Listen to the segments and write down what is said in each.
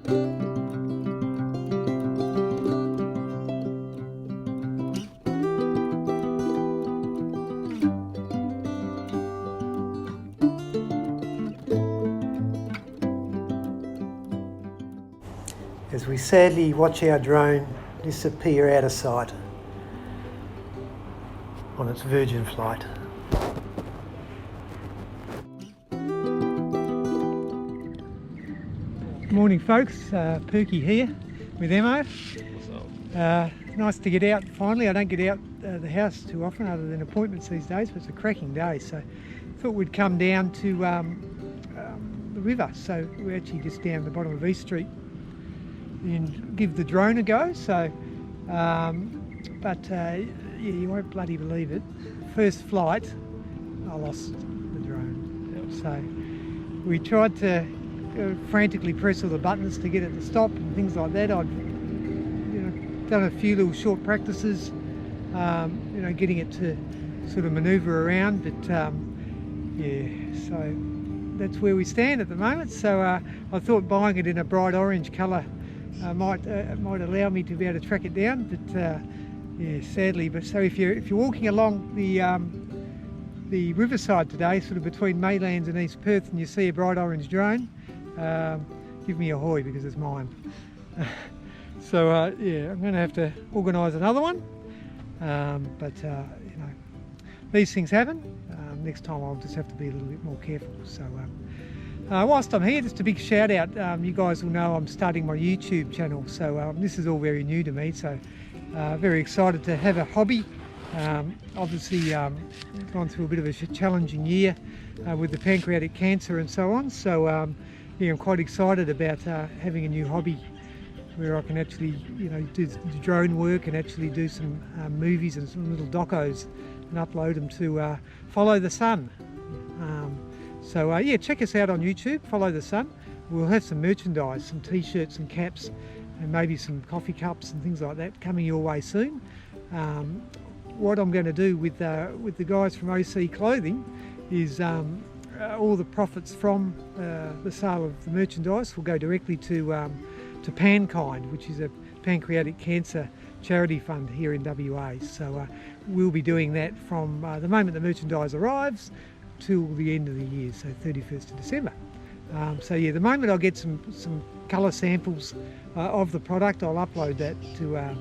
As we sadly watch our drone disappear out of sight on its Virgin flight. Morning folks, Perky here with Emo. Nice to get out finally. I don't get out the house too often other than appointments these days, but it's a cracking day, so thought we'd come down to the river. So we're actually just down the bottom of East Street and give the drone a go. So yeah, you won't bloody believe it, first flight I lost the drone. Yep. So we tried to frantically press all the buttons to get it to stop and things like that. I'd done a few little short practices, getting it to sort of manoeuvre around, but yeah, so that's where we stand at the moment. So I thought buying it in a bright orange colour might allow me to be able to track it down, but yeah, sadly. But so if you're walking along the riverside today, sort of between Maylands and East Perth, and you see a bright orange drone, give me a hoy because it's mine. So yeah, I'm going to have to organise another one, but these things happen. Next time I'll just have to be a little bit more careful. So whilst I'm here, just a big shout out. You guys will know I'm starting my YouTube channel, so this is all very new to me, so very excited to have a hobby. Obviously gone through a bit of a challenging year with the pancreatic cancer and so on, so yeah, I'm quite excited about having a new hobby where I can actually do drone work and actually do some movies and some little docos and upload them to Follow the Sun. So yeah, check us out on YouTube, Follow the Sun. We'll have some merchandise, some t-shirts and caps, and maybe some coffee cups and things like that coming your way soon. What I'm going to do with the guys from OC Clothing is all the profits from the sale of the merchandise will go directly to Pankind, which is a pancreatic cancer charity fund here in WA. So we'll be doing that from the moment the merchandise arrives till the end of the year, so 31st of December. So yeah, the moment I get some colour samples of the product, I'll upload that to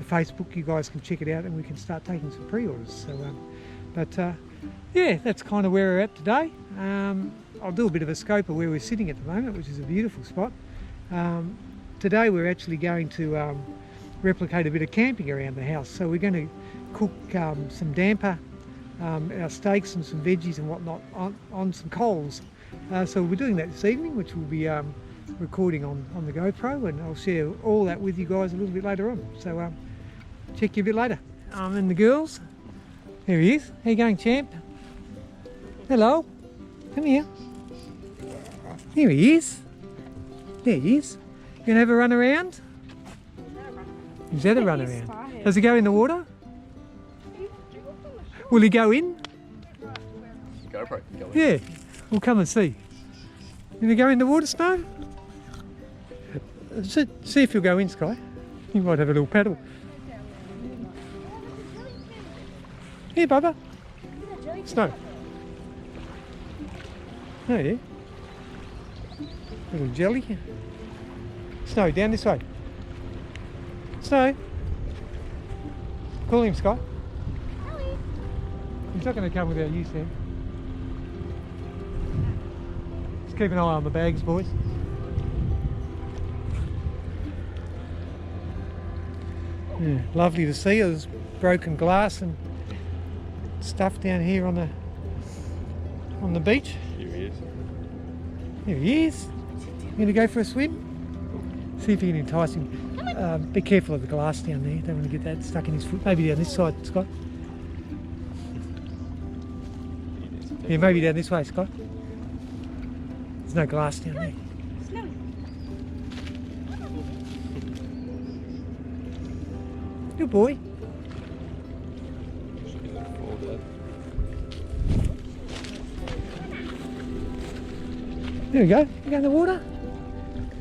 Facebook. You guys can check it out and we can start taking some pre-orders. So, yeah, that's kind of where we're at today. I'll do a bit of a scope of where we're sitting at the moment, which is a beautiful spot. Today we're actually going to replicate a bit of camping around the house. So we're going to cook some damper, our steaks and some veggies and whatnot on some coals. So we'll be doing that this evening, which we'll be recording on the GoPro, and I'll share all that with you guys a little bit later on. So check you a bit later. And the girls. There he is. How you going, champ? Hello. Come here. Here he is. There he is. You gonna have a run around? Is that a run around? Does he go in the water? Will he go in? GoPro can go in. Yeah. We'll come and see. You gonna go in the water, Snow? See if he'll go in, Sky. He might have a little paddle. Here, Bubba. Snow. Oh, yeah. Little jelly. Snow, down this way. Snow. Call him, Sky. He's not going to come without you, Sam. Just keep an eye on the bags, boys. Yeah, lovely to see. There's broken glass and stuff down here on the beach. Here he is. Here he is. You going to go for a swim? See if you can entice him. Be careful of the glass down there. Don't want to get that stuck in his foot. Maybe down this side, Scott. Yeah, maybe down this way, Scott. There's no glass down there. Good boy. There we go. You go in the water?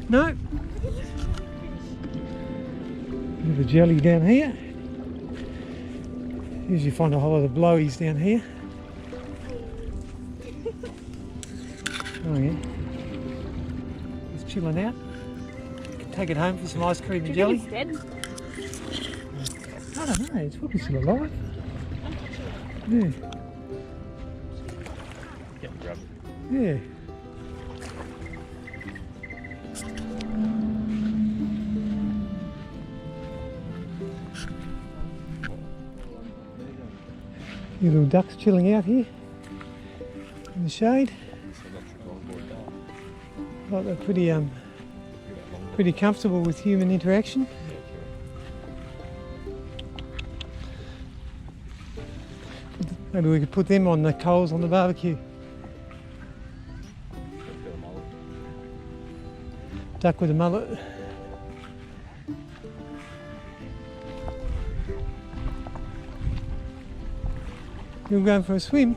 No? Bit of jelly down here. Usually find a whole lot of blowies down here. Oh yeah. Just chilling out. Take it home for some ice cream and jelly. Dead? I don't know, it's probably still alive. Yeah. Yeah, grab it. Yeah. Your little ducks chilling out here in the shade. Like they're pretty comfortable with human interaction. Maybe we could put them on the coals on the barbecue. Duck with a mullet. You're going for a swim?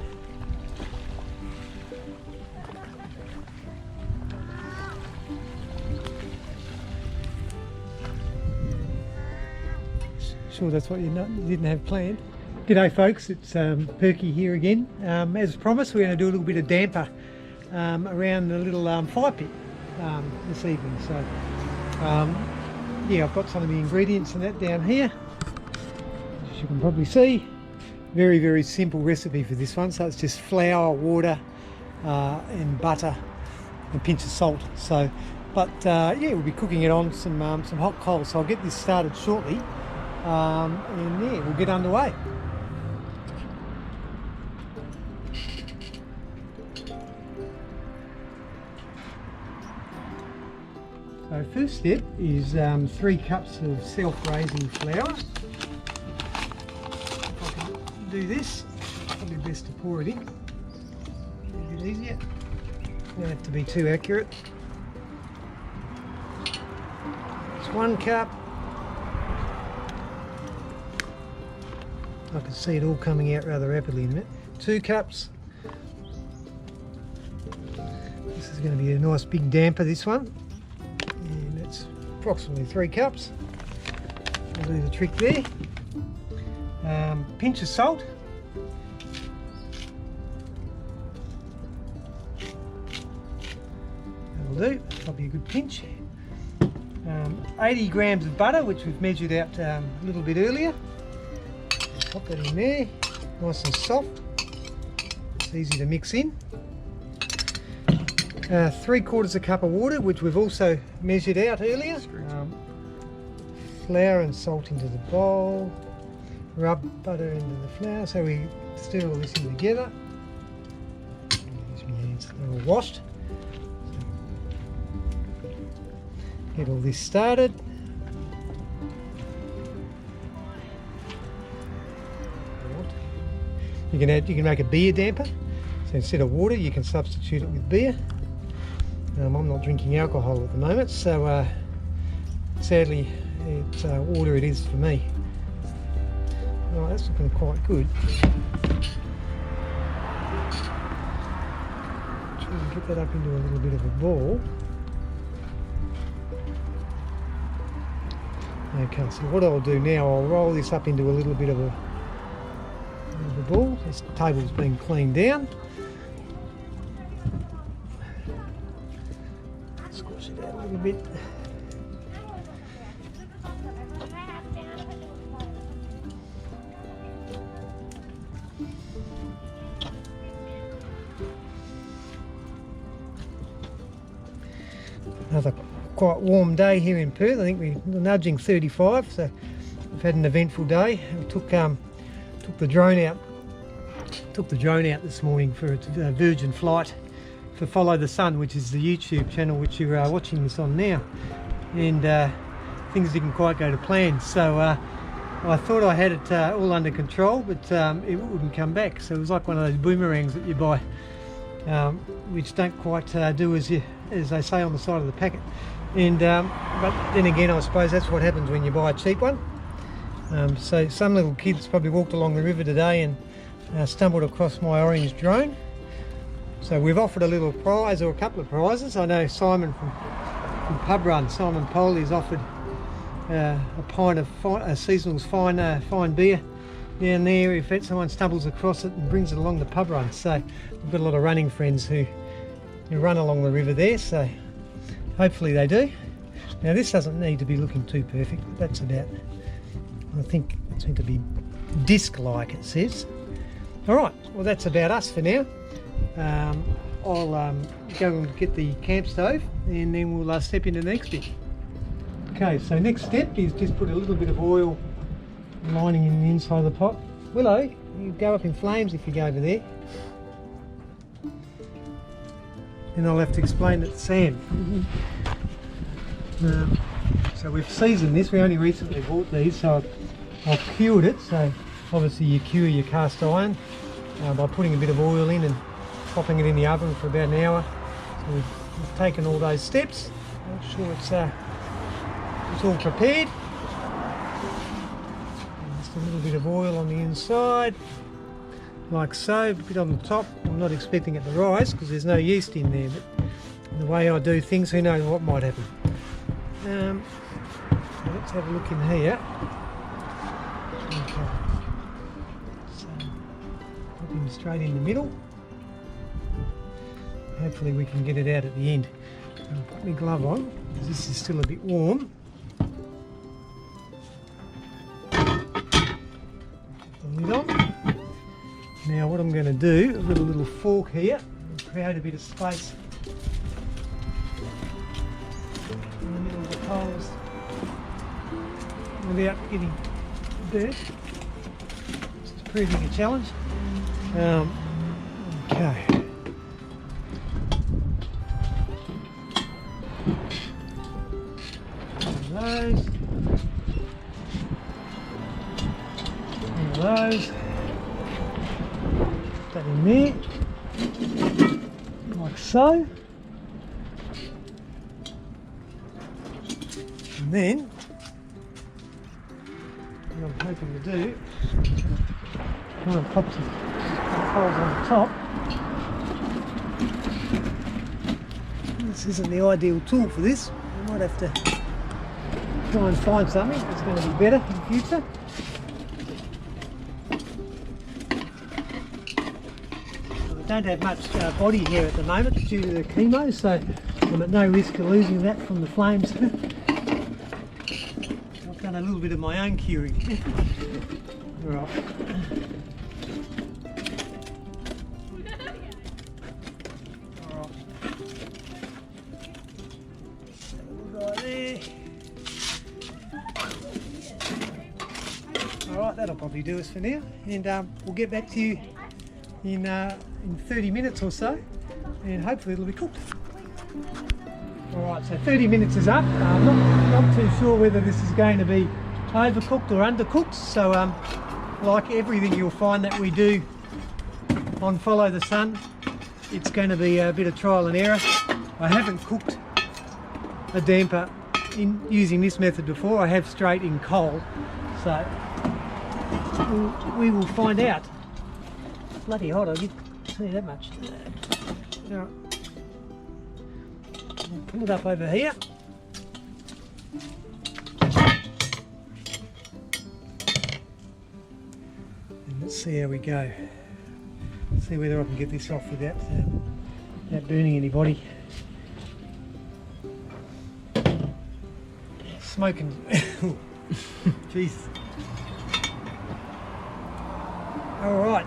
Sure, that's what you didn't have planned. G'day folks, it's Perky here again. As promised, we're going to do a little bit of damper around the little fire pit this evening. So yeah, I've got some of the ingredients and that down here, as you can probably see. Very, very simple recipe for this one. So it's just flour, water and butter and a pinch of salt. So, but yeah, we'll be cooking it on some hot coals. So I'll get this started shortly and yeah, we'll get underway. So first step is 3 cups of self-raising flour. Do this, probably best to pour it in, a bit easier, don't have to be too accurate. It's 1 cup, I can see it all coming out rather rapidly in a minute. 2 cups, this is going to be a nice big damper, this one, and that's approximately 3 cups, I'll do the trick there. Pinch of salt, that'll do, probably a good pinch. 80 grams of butter, which we've measured out a little bit earlier. Pop that in there, nice and soft, it's easy to mix in. 3/4 cup of water, which we've also measured out earlier. Flour and salt into the bowl. Rub butter into the flour, so we stir all this in together. Use my hands, they're all washed. Get all this started. You can make a beer damper. So instead of water, you can substitute it with beer. I'm not drinking alcohol at the moment, so sadly, it's water it is for me. Oh, that's looking quite good. Try and get that up into a little bit of a ball. Okay, so what I'll do now, I'll roll this up into a little bit of a ball. This table's been cleaned down. Squash it out a little bit. Another quite warm day here in Perth. I think we're nudging 35, so we've had an eventful day. We took the drone out this morning for its Virgin flight for Follow the Sun, which is the YouTube channel which you are watching this on now, and things didn't quite go to plan. So I thought I had it all under control, but it wouldn't come back. So it was like one of those boomerangs that you buy, which don't quite do as they say on the side of the packet. And but then again, I suppose that's what happens when you buy a cheap one. So some little kids probably walked along the river today and stumbled across my orange drone. So we've offered a little prize, or a couple of prizes. I know Simon from Pub Run, Simon Poley's offered a pint of Seasonal's fine beer down there if someone stumbles across it and brings it along the pub run. So we've got a lot of running friends who run along the river there, so hopefully they do. Now this doesn't need to be looking too perfect, but that's about, I think it's meant to be disc-like, it says. Alright, well that's about us for now. I'll go and get the camp stove and then we'll step into the next bit. Okay, so next step is just put a little bit of oil lining in the inside of the pot. Willow, you go up in flames if you go over there. Then I'll have to explain it to Sam. So we've seasoned this, we only recently bought these, so I've cured it. So obviously you cure your cast iron by putting a bit of oil in and popping it in the oven for about an hour. So we've taken all those steps, make sure it's all prepared. And just a little bit of oil on the inside, like so, a bit on the top. I'm not expecting it to rise because there's no yeast in there, but the way I do things, who knows what might happen. So let's have a look in here. Okay. So put him straight in the middle. Hopefully we can get it out at the end. I'll put my glove on because this is still a bit warm. Put the lid on. Now what I'm going to do, I've got a little fork here, and create a bit of space in the middle of the coals without getting burnt. It's proving a challenge. Okay. Those. One of those. Put that in there. Like so. And then what I'm hoping to do, kind of pop some holes on the top. This isn't the ideal tool for this. I might have to try and find something that's going to be better in the future. I don't have much body hair at the moment due to the chemo, so I'm at no risk of losing that from the flames. I've done a little bit of my own curing. Right. Alright, that'll probably do us for now, and we'll get back to you in 30 minutes or so, and hopefully it'll be cooked. Alright, so 30 minutes is up. I'm not too sure whether this is going to be overcooked or undercooked, so like everything you'll find that we do on Follow the Sun, it's going to be a bit of trial and error. I haven't cooked a damper in using this method before. I have straight in coal, so we will find out. It's bloody hot, I'll tell you that much. Now, I'll pull it up over here. And let's see how we go. See whether I can get this off without burning anybody. Smoking. Jeez. Alright,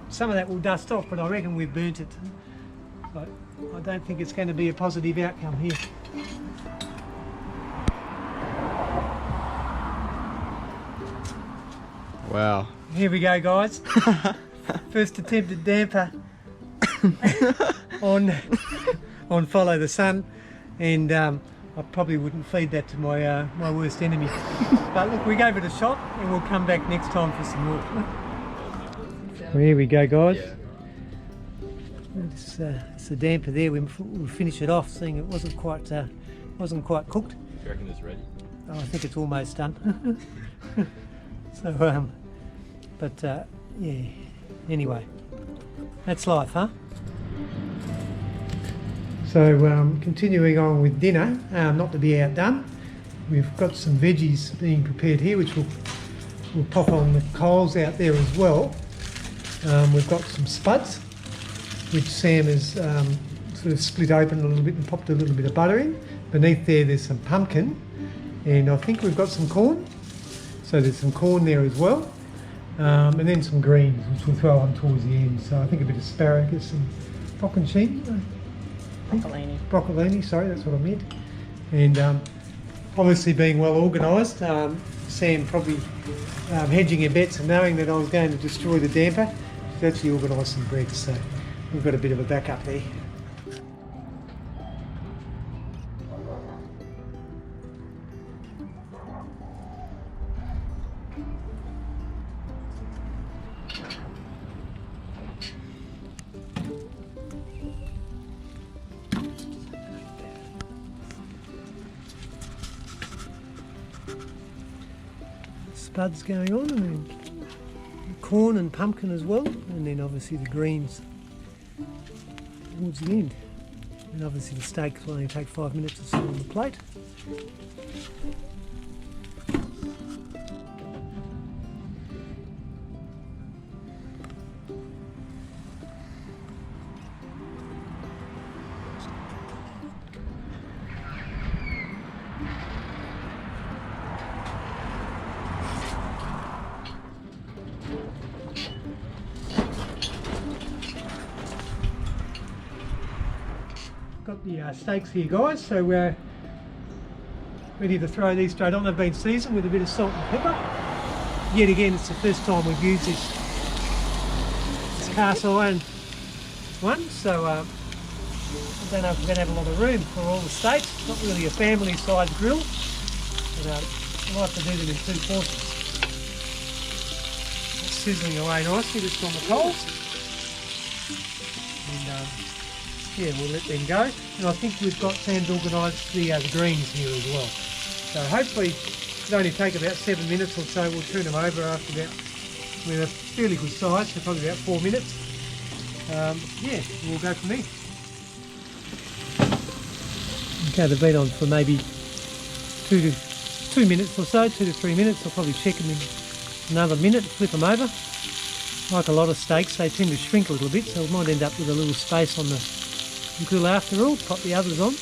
some of that will dust off, but I reckon we've burnt it. So I don't think it's going to be a positive outcome here. Wow. Here we go, guys. First attempt at damper on Follow the Sun, and I probably wouldn't feed that to my worst enemy. But look, we gave it a shot, and we'll come back next time for some more. Well, here we go, guys. Yeah. It's the damper there. We'll finish it off, seeing it wasn't quite cooked. Do you reckon it's ready? Oh, I think it's almost done. So, yeah. Anyway, that's life, huh? So, continuing on with dinner, not to be outdone, we've got some veggies being prepared here, which we'll pop on the coals out there as well. We've got some spuds, which Sam has sort of split open a little bit and popped a little bit of butter in. Beneath there's some pumpkin, and I think we've got some corn. So there's some corn there as well. And then some greens, which we'll throw on towards the end. So I think a bit of asparagus and brocconcini. Broccolini, sorry, that's what I meant. And obviously being well organised, Sam probably hedging her bets and knowing that I was going to destroy the damper, she's actually organised some bread, so we've got a bit of a backup there. Spuds going on, and then corn and pumpkin as well, and then obviously the greens towards the end. And obviously the steak will only take 5 minutes or so on the plate. Got the steaks here, guys, so we're ready to throw these straight on. They've been seasoned with a bit of salt and pepper. Yet again, it's the first time we've used this cast iron one, so I don't know if we're going to have a lot of room for all the steaks. It's not really a family size grill, but I like to do them in 2 portions. It's sizzling away nicely just on the coals. And yeah, we'll let them go. And I think we've got Sam's organised the greens here as well. So hopefully it'll only take about 7 minutes or so. We'll turn them over after about, we're a fairly good size, so probably about 4 minutes. Yeah, we'll go from there. Okay, they've been on for maybe 2 minutes or so, 2 to 3 minutes. I'll probably check them in another minute, flip them over. Like a lot of steaks, they tend to shrink a little bit, so we might end up with a little space on the grill after all. Pop the others on.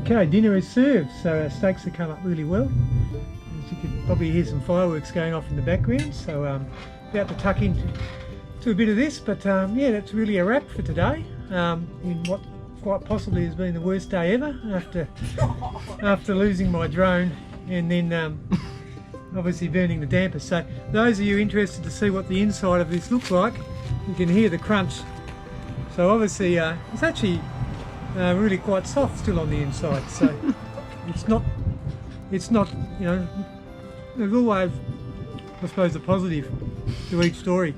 Okay, dinner is served, so our steaks have come up really well. As you can probably hear some fireworks going off in the background, so about to tuck into a bit of this, but yeah, that's really a wrap for today, in what quite possibly has been the worst day ever after losing my drone and then obviously burning the damper. So those of you interested to see what the inside of this looks like, you can hear the crunch. So obviously it's actually really quite soft still on the inside, so it's not, you know, there's always, I suppose, a positive to each story.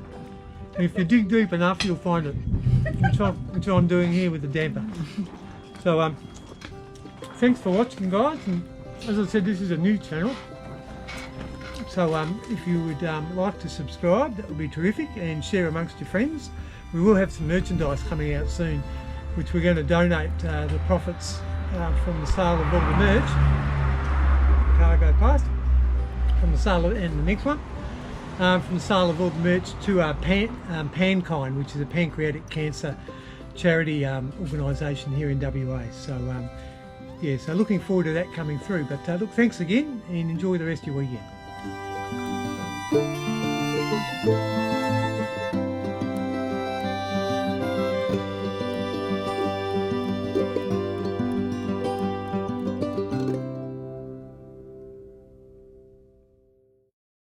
If you dig deep enough, you'll find it, which I'm doing here with the damper. So thanks for watching, guys, and as I said, this is a new channel, so if you would like to subscribe, that would be terrific, and share amongst your friends. We will have some merchandise coming out soon, which we're going to donate the profits from the sale of all the merch. Car go past. From the sale of, and the next one. From the sale of all the merch to Pankind, which is a pancreatic cancer charity organisation here in WA. So yeah, so looking forward to that coming through. But look, thanks again, and enjoy the rest of your weekend.